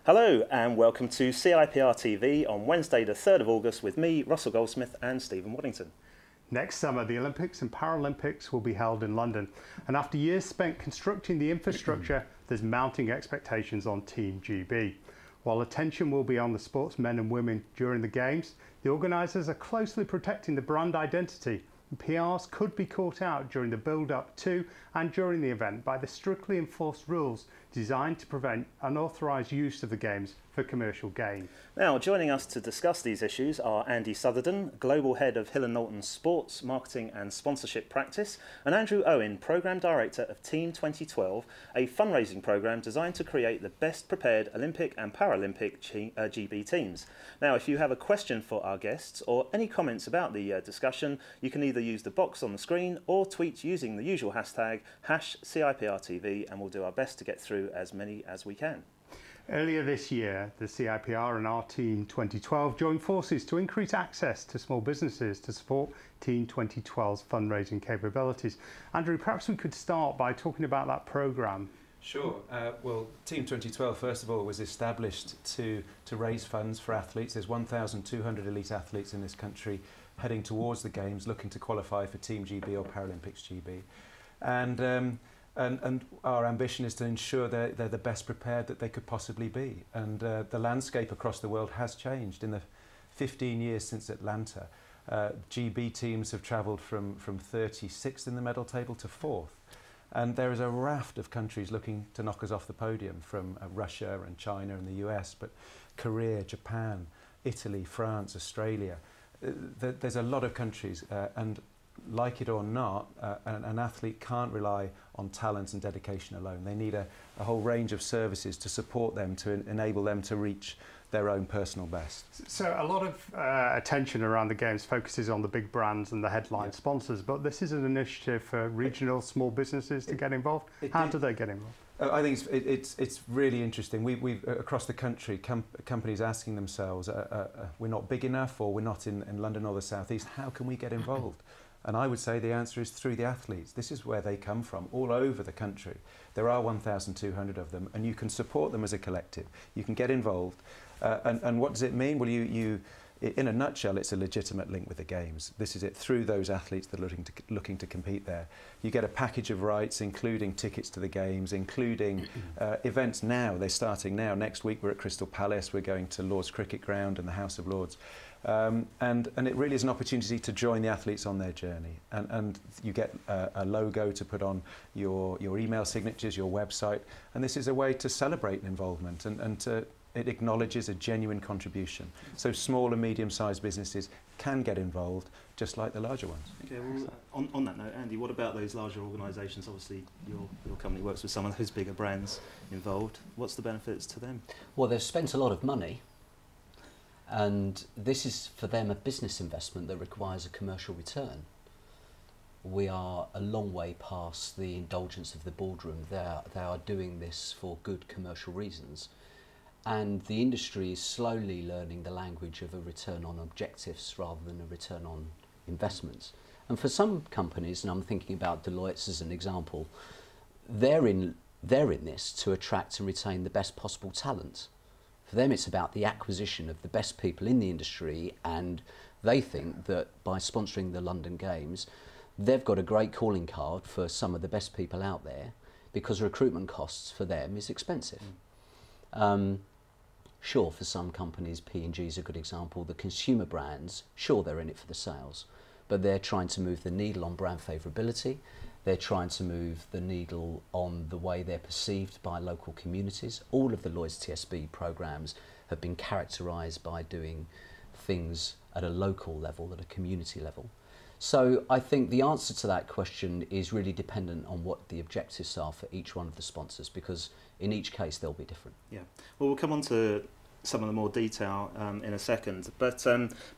Hello and welcome to CIPR TV on Wednesday the 3rd of August with me, Russell Goldsmith and Stephen Waddington. Next summer, the Olympics and Paralympics will be held in London. And after years spent constructing the infrastructure, there's mounting expectations on Team GB. While attention will be on the sportsmen and women during the Games, the organisers are closely protecting the brand identity. And PRs could be caught out during the build-up to and during the event by the strictly enforced rules designed to prevent unauthorised use of the Games for commercial gain. Now, joining us to discuss these issues are Andy Sutherden, Global Head of Hill & Knowlton's Sports, Marketing and Sponsorship Practice, and Andrew Owen, Programme Director of Team 2012, a fundraising programme designed to create the best prepared Olympic and Paralympic GB teams. Now, if you have a question for our guests or any comments about the discussion, you can either use the box on the screen or tweet using the usual hashtag #CIPRTV, and we'll do our best to get through as many as we can. Earlier this year, the CIPR and our Team 2012 joined forces to increase access to small businesses to support Team 2012's fundraising capabilities. Andrew, perhaps we could start by talking about that programme. Sure. Well, Team 2012, first of all, was established to raise funds for athletes. There's 1,200 elite athletes in this country heading towards the Games, looking to qualify for Team GB or Paralympics GB. And our ambition is to ensure they're the best prepared that they could possibly be. And the landscape across the world has changed. In the 15 years since Atlanta, GB teams have travelled from 36th in the medal table to 4th. And there is a raft of countries looking to knock us off the podium, from Russia and China and the US, but Korea, Japan, Italy, France, Australia. There's a lot of countries, and like it or not, an athlete can't rely on talent and dedication alone. They need a whole range of services to support them, to enable them to reach their own personal best. So a lot of attention around the Games focuses on the big brands and the headline sponsors, but this is an initiative for regional small businesses to get involved. How do they get involved? I think it's really interesting. We've across the country, companies asking themselves, we're not big enough, or we're not in London or the South East, how can we get involved? And I would say the answer is through the athletes. This is where they come from, all over the country. There are 1,200 of them, and you can support them as a collective. You can get involved. And what does it mean? Well, in a nutshell, it's a legitimate link with the Games. This is it, through those athletes that are looking to compete there. You get a package of rights, including tickets to the Games, including events now. They're starting now. Next week we're at Crystal Palace. We're going to Lord's Cricket Ground and the House of Lords. And it really is an opportunity to join the athletes on their journey. And you get a logo to put on your email signatures, your website. And this is a way to celebrate involvement and it acknowledges a genuine contribution. So small and medium-sized businesses can get involved, just like the larger ones. Okay, well, on that note, Andy, what about those larger organisations? Obviously, your company works with some of those bigger brands involved. What's the benefits to them? Well, they've spent a lot of money, and this is for them a business investment that requires a commercial return. We are a long way past the indulgence of the boardroom. They are doing this for good commercial reasons. And the industry is slowly learning the language of a return on objectives rather than a return on investments. And for some companies, and I'm thinking about Deloitte's as an example, they're in this to attract and retain the best possible talent. For them, it's about the acquisition of the best people in the industry, and they think that by sponsoring the London Games, they've got a great calling card for some of the best people out there, because recruitment costs for them is expensive. Sure, for some companies, P&G is a good example. The consumer brands, sure, they're in it for the sales, but they're trying to move the needle on brand favourability. They're trying to move the needle on the way they're perceived by local communities. All of the Lloyds TSB programmes have been characterised by doing things at a local level, at a community level. So I think the answer to that question is really dependent on what the objectives are for each one of the sponsors, because in each case they'll be different. Yeah, well, we'll come on to some of the more detail in a second, but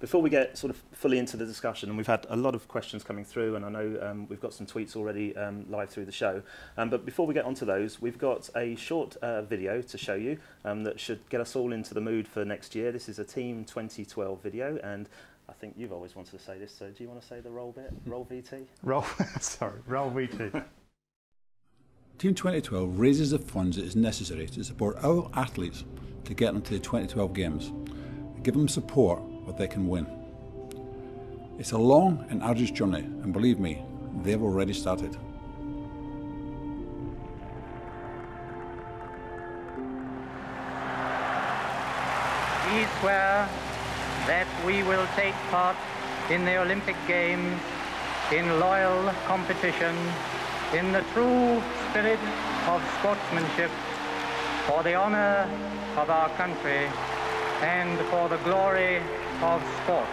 before we get sort of fully into the discussion, and we've had a lot of questions coming through, and I know we've got some tweets already live through the show, but before we get onto those, we've got a short video to show you that should get us all into the mood for next year. This is a Team 2012 video, and I think you've always wanted to say this, so do you want to say the roll bit? Roll VT? Roll VT. Team 2012 raises the funds that is necessary to support our athletes to get them to the 2012 Games. Give them support where they can win. It's a long and arduous journey, and believe me, they've already started. We swear that we will take part in the Olympic Games in loyal competition, in the true spirit of sportsmanship, for the honor of our country and for the glory of sport.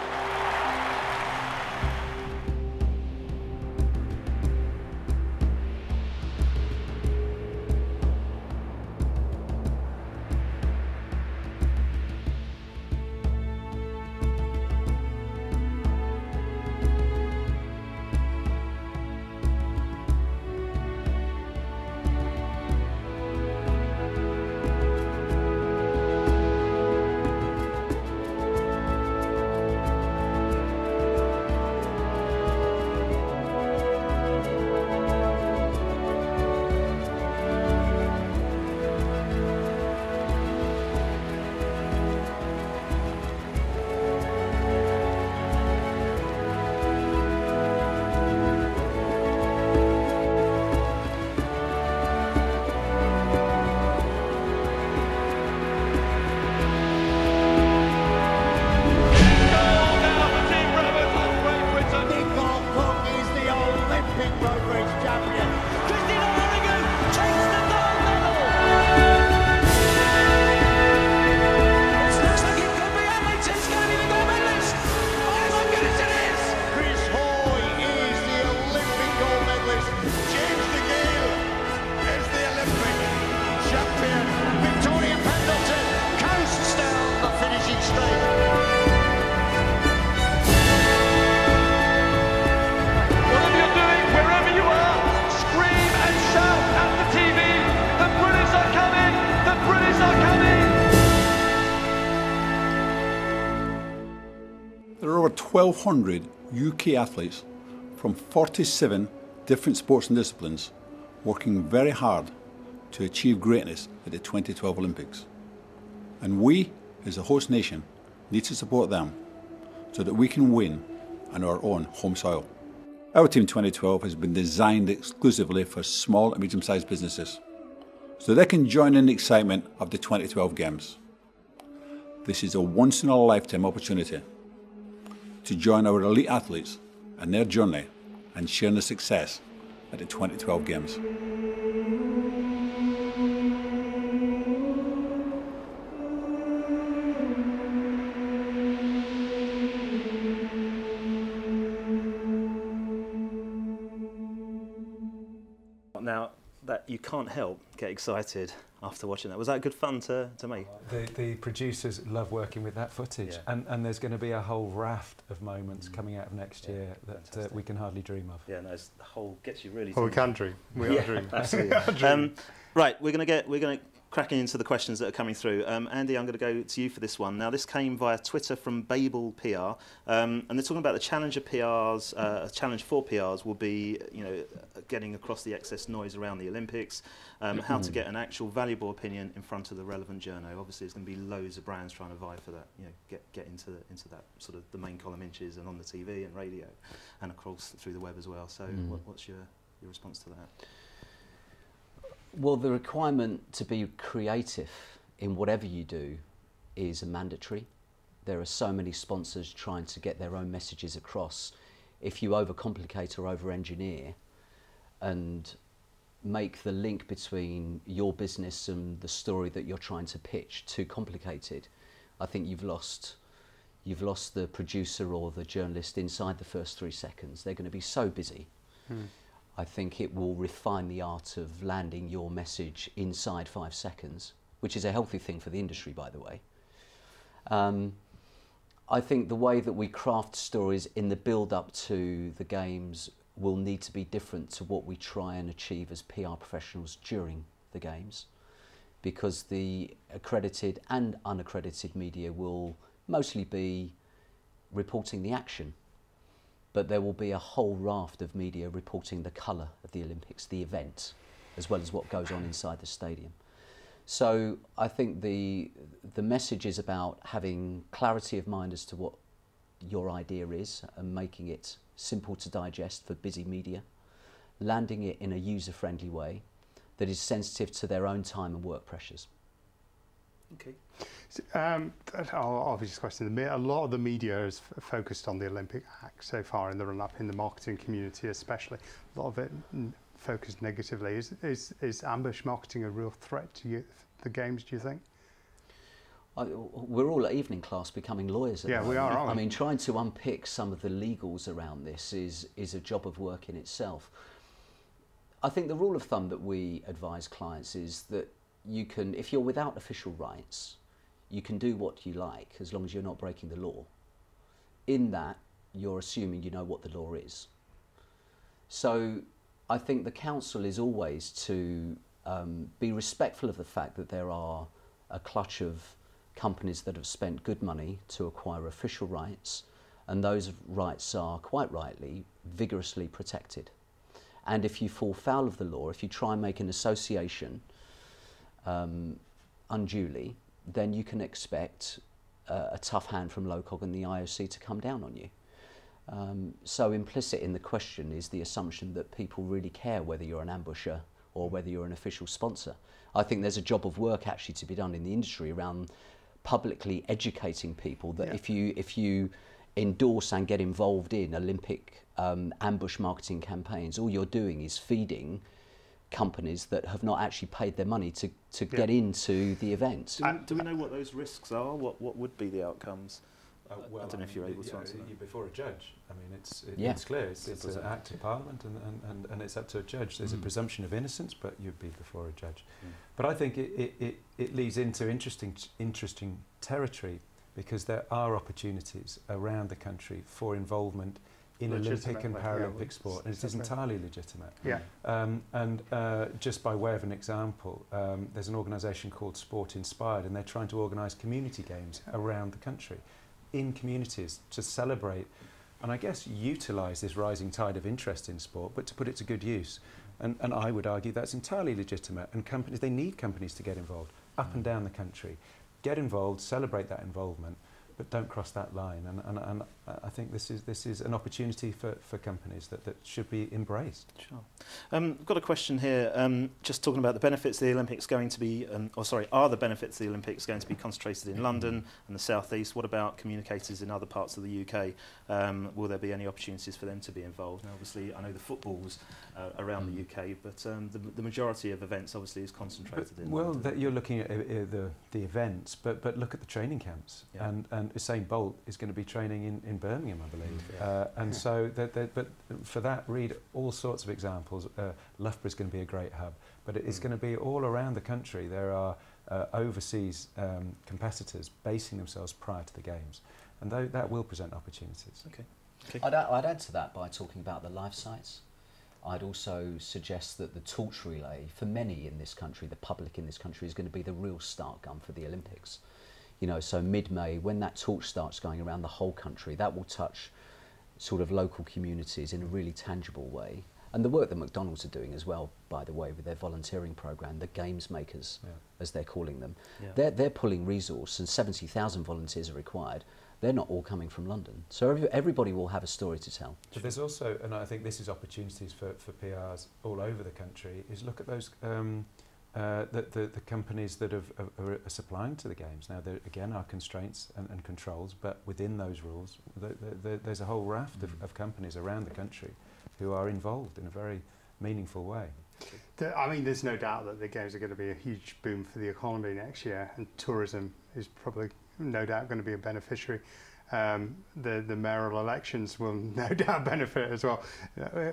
There are over 1,200 UK athletes from 47 different sports and disciplines working very hard to achieve greatness at the 2012 Olympics. And we, as a host nation, need to support them so that we can win on our own home soil. Our Team 2012 has been designed exclusively for small and medium-sized businesses so they can join in the excitement of the 2012 Games. This is a once-in-a-lifetime opportunity to join our elite athletes and their journey and share in the success at the 2012 Games. Now, that you can't help get excited after watching that. Was that good fun to make? The producers love working with that footage, Yeah. and there's going to be a whole raft of moments coming out of next year that we can hardly dream of. Yeah, no, it's the whole gets you really. Well, we can dream. We are dreaming. Absolutely. Right, we're going to cracking into the questions that are coming through. Andy, I'm going to go to you for this one. Now, this came via Twitter from Babel PR, and they're talking about the Challenger PRs. Challenge for PRs will be, getting across the excess noise around the Olympics, how to get an actual valuable opinion in front of the relevant journo. Obviously, there's going to be loads of brands trying to vie for that. Get into that sort of the main column inches and on the TV and radio, and of course through the web as well. So, what's your response to that? Well, the requirement to be creative in whatever you do is mandatory. There are so many sponsors trying to get their own messages across. If you overcomplicate or over-engineer and make the link between your business and the story that you're trying to pitch too complicated, I think you've lost the producer or the journalist inside the first 3 seconds. They're going to be so busy. I think it will refine the art of landing your message inside 5 seconds, which is a healthy thing for the industry, by the way. I think the way that we craft stories in the build-up to the Games will need to be different to what we try and achieve as PR professionals during the Games, because the accredited and unaccredited media will mostly be reporting the action. But there will be a whole raft of media reporting the colour of the Olympics, the event, as well as what goes on inside the stadium. So I think the message is about having clarity of mind as to what your idea is and making it simple to digest for busy media, landing it in a user-friendly way that is sensitive to their own time and work pressures. Okay. Obvious question. A lot of the media is focused on the Olympic Act so far in the run-up, in the marketing community especially. A lot of it focused negatively. Is ambush marketing a real threat to the Games, do you think? We're all at evening class becoming lawyers at the moment. We are, aren't we? I mean, trying to unpick some of the legals around this is a job of work in itself. I think the rule of thumb that we advise clients is that you can, if you're without official rights, you can do what you like as long as you're not breaking the law. In that, you're assuming you know what the law is. So I think the council is always to be respectful of the fact that there are a clutch of companies that have spent good money to acquire official rights, and those rights are, quite rightly, vigorously protected. And if you fall foul of the law, if you try and make an association unduly, then you can expect a tough hand from LOCOG and the IOC to come down on you. So implicit in the question is the assumption that people really care whether you're an ambusher or whether you're an official sponsor. I think there's a job of work actually to be done in the industry around publicly educating people that if you endorse and get involved in Olympic ambush marketing campaigns, all you're doing is feeding companies that have not actually paid their money to get into the event. Do we know what those risks are? What would be the outcomes? Well, I don't know if you're able to answer that. You're before a judge. I mean, it's clear. It's an act of Parliament, and it's up to a judge. There's a presumption of innocence, but you'd be before a judge. But I think it leads into interesting territory, because there are opportunities around the country for involvement in Olympic and Paralympic sport, and it is entirely legitimate. Just by way of an example, there's an organisation called Sport Inspired, and they're trying to organise community games around the country, in communities, to celebrate and I guess utilise this rising tide of interest in sport, but to put it to good use. And I would argue that's entirely legitimate, and companies, they need companies to get involved up and down the country. Get involved, celebrate that involvement, but don't cross that line. And I think this is an opportunity for companies that should be embraced. Sure. I've got a question here, just talking about the benefits of the Olympics going to be, are the benefits of the Olympics going to be concentrated in London and the South East? What about communicators in other parts of the UK? Will there be any opportunities for them to be involved? Now, obviously, I know the football's around the UK, but the majority of events obviously is concentrated in London. Well, you're looking at the events, but look at the training camps, and Usain Bolt is going to be training in Birmingham, I believe. And so, but for that, read all sorts of examples. Loughborough's going to be a great hub, but it's going to be all around the country. There are overseas competitors basing themselves prior to the Games, and that will present opportunities. Okay. I'd add to that by talking about the live sites. I'd also suggest that the torch relay, for many in this country, the public in this country, is going to be the real start gun for the Olympics. You know, so mid-May, when that torch starts going around the whole country, that will touch sort of local communities in a really tangible way. And the work that McDonald's are doing as well, by the way, with their volunteering programme, the games makers, as they're calling them, they're pulling resource, and 70,000 volunteers are required. They're not all coming from London. So everybody will have a story to tell. But there's also, and I think this is opportunities for PRs all over the country, is look at those the companies that are supplying to the Games. Now, there again are constraints and controls, but within those rules, there's a whole raft of companies around the country who are involved in a very meaningful way. I mean, there's no doubt that the Games are going to be a huge boom for the economy next year, and tourism is probably no doubt going to be a beneficiary. The mayoral elections will no doubt benefit as well.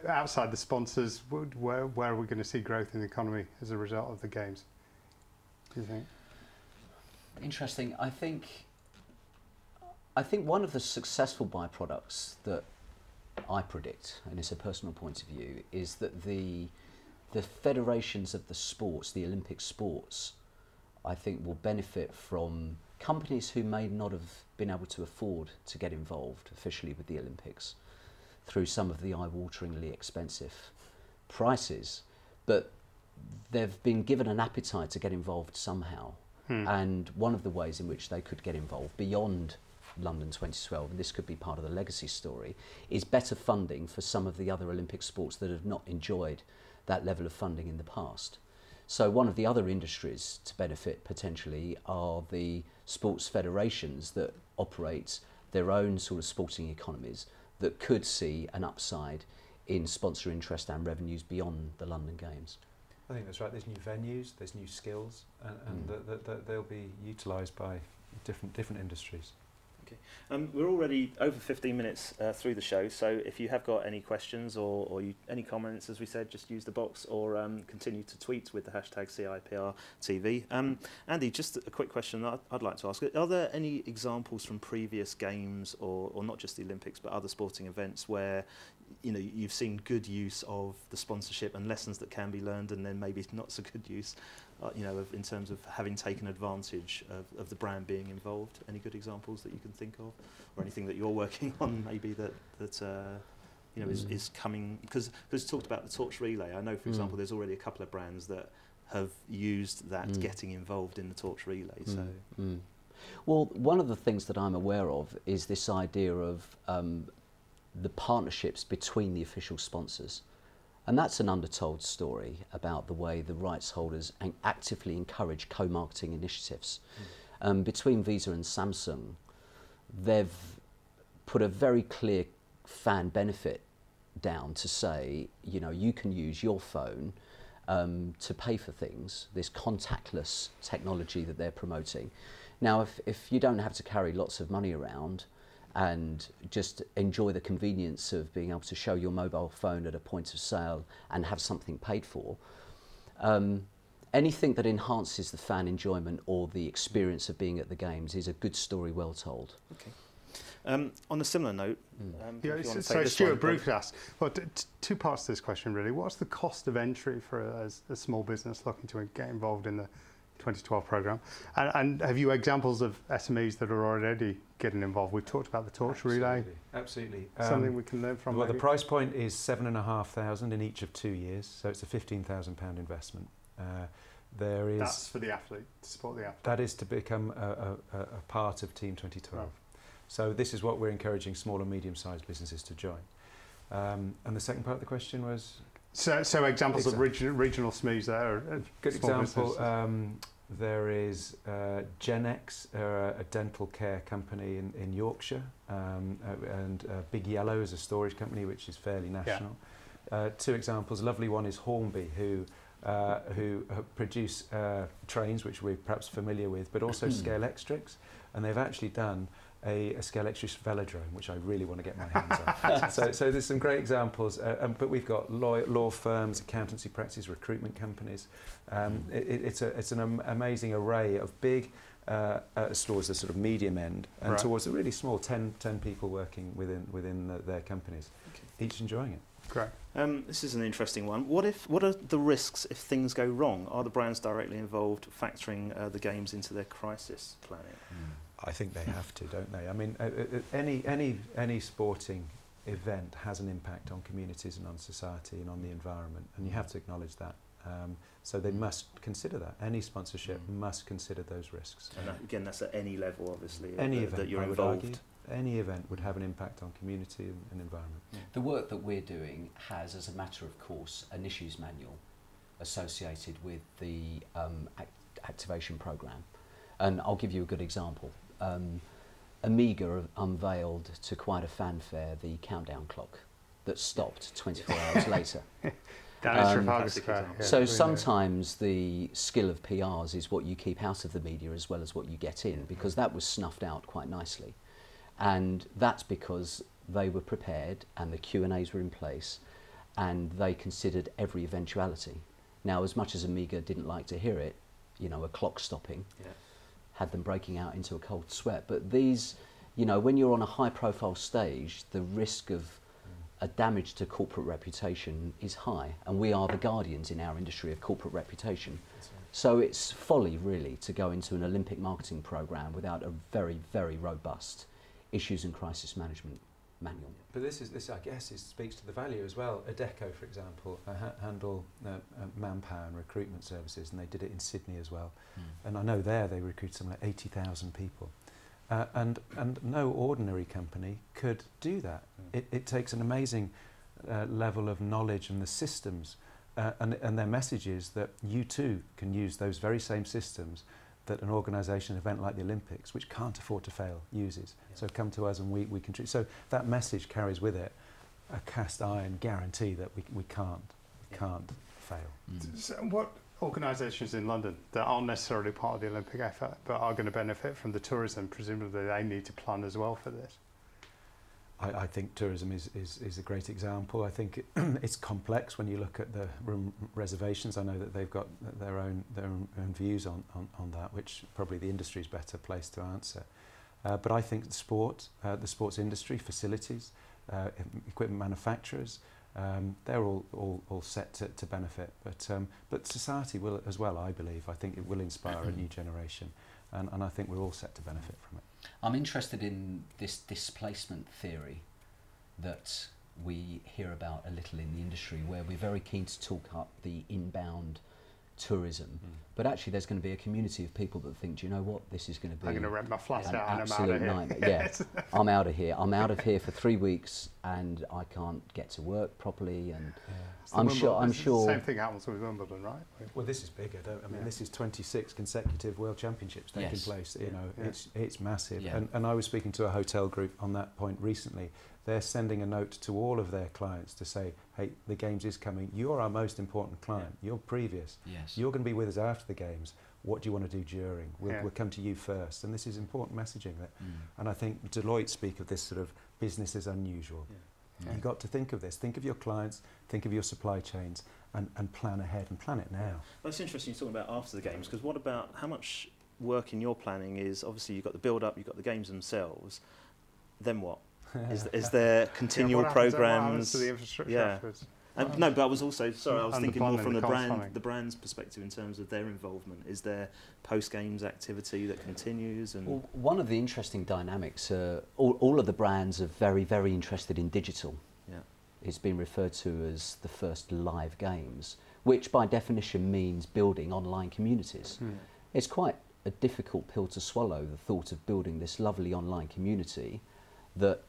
Outside the sponsors, where are we going to see growth in the economy as a result of the Games, do you think? Interesting. I think one of the successful byproducts that I predict, and it's a personal point of view, is that the federations of the sports, the Olympic sports, I think will benefit from companies who may not have been able to afford to get involved officially with the Olympics through some of the eye-wateringly expensive prices, but they've been given an appetite to get involved somehow. And one of the ways in which they could get involved beyond London 2012, and this could be part of the legacy story, is better funding for some of the other Olympic sports that have not enjoyed that level of funding in the past. So one of the other industries to benefit potentially are the sports federations that operate their own sort of sporting economies that could see an upside in sponsor interest and revenues beyond the London Games. I think that's right. There's new venues, there's new skills, and they'll be utilised by different industries. Okay. We're already over 15 minutes through the show, so if you have got any questions or any comments, as we said, just use the box or continue to tweet with the hashtag CIPR TV. Andy, just a quick question that I'd like to ask. Are there any examples from previous games or not just the Olympics but other sporting events where you've seen good use of the sponsorship and lessons that can be learned, and then maybe not so good use, in terms of having taken advantage of the brand being involved? Any good examples that you can think of, or anything that you're working on maybe that is coming? Because you talked about the torch relay. I know, for example, there's already a couple of brands that have used that getting involved in the torch relay. Well, one of the things that I'm aware of is this idea of the partnerships between the official sponsors. And that's an undertold story about the way the rights holders actively encourage co-marketing initiatives. Between Visa and Samsung, they've put a very clear fan benefit down to say, you can use your phone to pay for things, this contactless technology that they're promoting. Now, if you don't have to carry lots of money around and just enjoy the convenience of being able to show your mobile phone at a point of sale and have something paid for, anything that enhances the fan enjoyment or the experience of being at the games is a good story well told. Okay. On a similar note, so Stuart Bruce asked, well, two parts to this question really. What's the cost of entry for a small business looking to get involved in the 2012 programme? And have you examples of SMEs that are already getting involved? We've talked about the torch relay. Absolutely. Something we can learn from. Well, the price point is $7,500 in each of 2 years, so it's a £15,000 investment. That's for the athlete, to support the athlete. That is to become a part of Team 2012. Right. So this is what we're encouraging small and medium-sized businesses to join. And the second part of the question was? So examples of regional SMEs there. Good example. There is Genex, a dental care company in Yorkshire, and Big Yellow is a storage company which is fairly national. Yeah. Two examples. A lovely one is Hornby, who produce trains, which we're perhaps familiar with, but also Scalextrics, and they've actually done a Scalextric velodrome, which I really want to get my hands on. So there's some great examples, but we've got law firms, accountancy practices, recruitment companies. It's an amazing array of big towards the sort of medium end and towards a really small 10 people working within their companies, each enjoying it. Great. This is an interesting one. What are the risks if things go wrong? Are the brands directly involved, factoring the games into their crisis planning? I think they have to, don't they? I mean, any sporting event has an impact on communities and on society and on the environment, and you have to acknowledge that. So they must consider that. Any sponsorship must consider those risks. And that, again, that's at any level, obviously, any event that you're I would involved. argue, any event would have an impact on community and environment. The work that we're doing has, as a matter of course, an issues manual associated with the activation programme. And I'll give you a good example. Amiga unveiled to quite a fanfare the countdown clock that stopped 24 hours later. So sometimes the skill of PRs is what you keep out of the media as well as what you get in, because that was snuffed out quite nicely. And that's because they were prepared and the Q&As were in place and they considered every eventuality. Now, as much as Amiga didn't like to hear it, a clock stopping, had them breaking out into a cold sweat. But these, when you're on a high profile stage, the risk of a damage to corporate reputation is high, and we are the guardians in our industry of corporate reputation. So it's folly really to go into an Olympic marketing programme without a very, very robust issues and crisis management manual. But this I guess, speaks to the value as well. Adecco, for example, handle manpower and recruitment services, and they did it in Sydney as well. And I know there they recruit something like 80,000 people. And no ordinary company could do that. It takes an amazing level of knowledge and the systems, and their message is that you too can use those very same systems that an organisation, an event like the Olympics, which can't afford to fail, uses. Yeah. So come to us and we contribute. So that message carries with it a cast iron guarantee that we can't fail. So what organisations in London that aren't necessarily part of the Olympic effort but are going to benefit from the tourism, presumably they need to plan as well for this? I think tourism is a great example. I think it's complex when you look at the room reservations. I know that they've got their own views on that, which probably the industry is better placed to answer. But I think the sports industry, facilities, equipment manufacturers, they're all set to benefit. But society will as well, I believe. I think it will inspire a new generation, and I think we're all set to benefit from it. I'm interested in this displacement theory that we hear about a little in the industry, where we're very keen to talk up the inbound tourism, but actually there's going to be a community of people that think, do you know what, this is going to be I'm going to rent my flat an out and absolute I'm out of nightmare. here. Yeah, I'm out of here. I'm out of here for 3 weeks and I can't get to work properly, and I'm sure the same thing happens with Wimbledon, right? Well, this is bigger. I mean, this is 26 consecutive World Championships taking place. You know, it's massive. Yeah. And I was speaking to a hotel group on that point recently. They're sending a note to all of their clients to say, hey, the Games is coming. You're our most important client. You're previous. Yes. You're going to be with us after the Games. What do you want to do during? We'll come to you first. And this is important messaging. And I think Deloitte speak of this sort of business as unusual. You've got to think of this. Think of your clients, think of your supply chains, and plan ahead, and plan it now. Well, it's interesting you're talking about after the Games, because what about how much work in your planning is, obviously you've got the build-up, you've got the Games themselves, then what? Is there continual programs? To the infrastructure afterwards? No, but I was also, sorry, I was And thinking the more from planning, the brand's perspective in terms of their involvement. Is there post-Games activity that continues? And well, one of the interesting dynamics, all of the brands are very, very interested in digital. Yeah. It's been referred to as the first live Games, which by definition means building online communities. It's quite a difficult pill to swallow, the thought of building this lovely online community that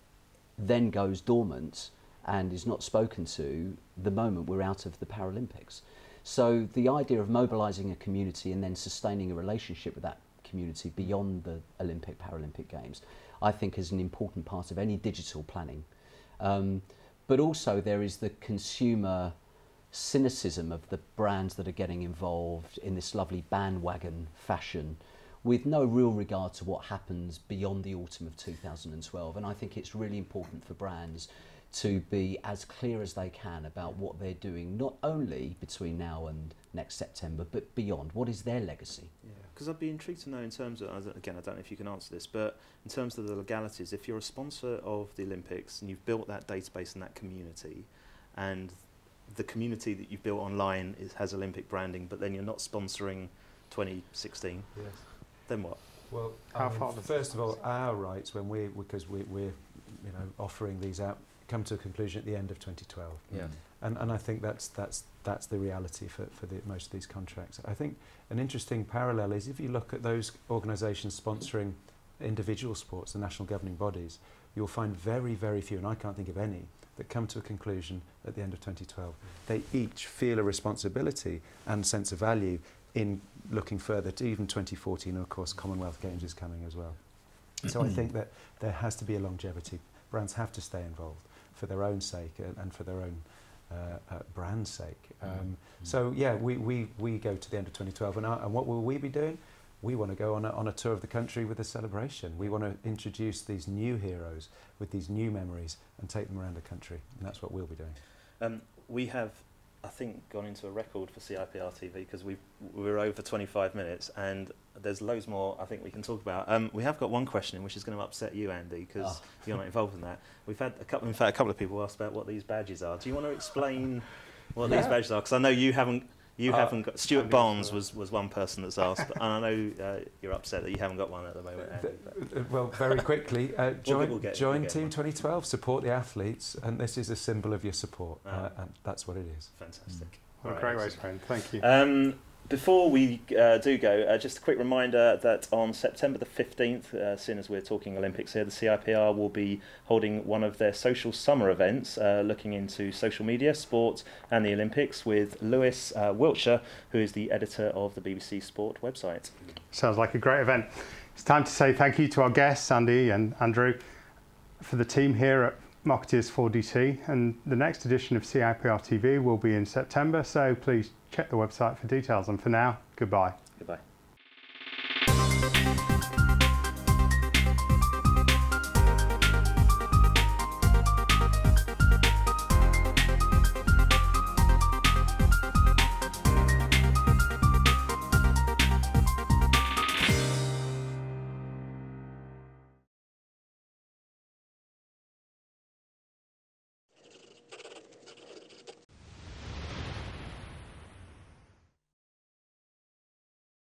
then goes dormant and is not spoken to the moment we're out of the Paralympics. So the idea of mobilising a community and then sustaining a relationship with that community beyond the Olympic, Paralympic Games, I think is an important part of any digital planning. But also there is the consumer cynicism of the brands that are getting involved in this lovely bandwagon fashion, with no real regard to what happens beyond the autumn of 2012. And I think it's really important for brands to be as clear as they can about what they're doing, not only between now and next September, but beyond. What is their legacy? yeah, because I'd be intrigued to know in terms of, again, I don't know if you can answer this, but in terms of the legalities, if you're a sponsor of the Olympics and you've built that database and that community, and the community that you've built online has Olympic branding, but then you're not sponsoring 2016, then what? Well, first of all, our rights, because we're offering these out, come to a conclusion at the end of 2012. Yeah. And I think that's the reality for most of these contracts. I think an interesting parallel is if you look at those organisations sponsoring individual sports, the national governing bodies, you'll find very, very few, and I can't think of any, that come to a conclusion at the end of 2012. They each feel a responsibility and sense of value in looking further to even 2014, and of course Commonwealth Games is coming as well. So I think that there has to be a longevity. Brands have to stay involved for their own sake and for their own brand's sake. So yeah, we go to the end of 2012, and what will we be doing? We want to go on a tour of the country with a celebration. We want to introduce these new heroes with these new memories and take them around the country, and that's what we'll be doing. We have, I think, gone into a record for CIPR TV because we're over 25 minutes, and there's loads more I think we can talk about. We have got one question which is going to upset you, Andy, because you're not involved in that. We've had a couple of people asked about what these badges are. Do you want to explain what these badges are? Because I know you haven't You haven't got. Stuart Barnes was one person that's asked, and I know you're upset that you haven't got one at the moment, Andy. Well, very quickly, join Team one. 2012, support the athletes, and this is a symbol of your support, and that's what it is. Fantastic. Well, great way to end. Thank you. Before we do go, just a quick reminder that on September the 15th, seeing as we're talking Olympics here, the CIPR will be holding one of their social summer events, looking into social media, sport and the Olympics, with Lewis Wiltshire, who is the editor of the BBC Sport website. Sounds like a great event. It's time to say thank you to our guests, Andy and Andrew, for the team here at Marketeers 4DT, and the next edition of CIPR TV will be in September, so please check the website for details, and for now, goodbye. Goodbye.